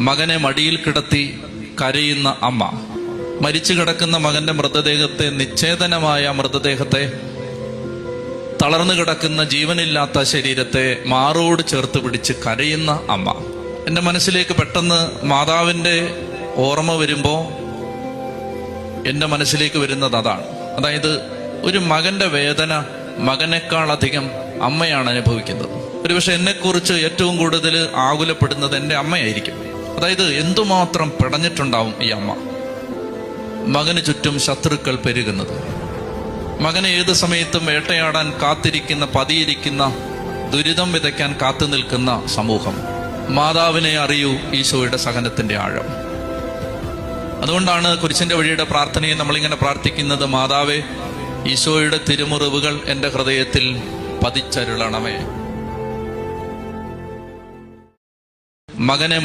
മകനെ മടിയിൽ കിടത്തി കരയുന്ന അമ്മ, മരിച്ചു കിടക്കുന്ന മകന്റെ മൃതദേഹത്തെ, നിശ്ചേതനമായ മൃതദേഹത്തെ, തളർന്നു കിടക്കുന്ന ജീവനില്ലാത്ത ശരീരത്തെ മാറോട് ചേർത്ത് പിടിച്ച് കരയുന്ന അമ്മ. എൻ്റെ മനസ്സിലേക്ക് പെട്ടെന്ന് മാതാവിൻ്റെ ഓർമ്മ വരുമ്പോൾ എൻ്റെ മനസ്സിലേക്ക് വരുന്നത് അതാണ്. അതായത് ഒരു മകന്റെ വേദന മകനേക്കാളധികം അമ്മയാണ് അനുഭവിക്കുന്നത്. ഒരുപക്ഷെ എന്നെക്കുറിച്ച് ഏറ്റവും കൂടുതൽ ആകുലപ്പെടുന്നത് എൻ്റെ അമ്മയായിരിക്കും. അതായത് എന്തുമാത്രം പിടഞ്ഞിട്ടുണ്ടാവും ഈ അമ്മ. മകന് ചുറ്റും ശത്രുക്കൾ പെരുകുന്നത്, മകനെ ഏത് സമയത്തും വേട്ടയാടാൻ കാത്തിരിക്കുന്ന, പതിയിരിക്കുന്ന, ദുരിതം വിതയ്ക്കാൻ കാത്തു നിൽക്കുന്ന സമൂഹം. മാതാവിനെ അറിയൂ ഈശോയുടെ സഹനത്തിന്റെ ആഴം. അതുകൊണ്ടാണ് കുരിശിന്റെ വഴിയുടെ പ്രാർത്ഥനയെ നമ്മളിങ്ങനെ പ്രാർത്ഥിക്കുന്നത്: മാതാവേ, ഈശോയുടെ തിരുമുറിവുകൾ എൻ്റെ ഹൃദയത്തിൽ പതിച്ചരുളണമേ. മകനെ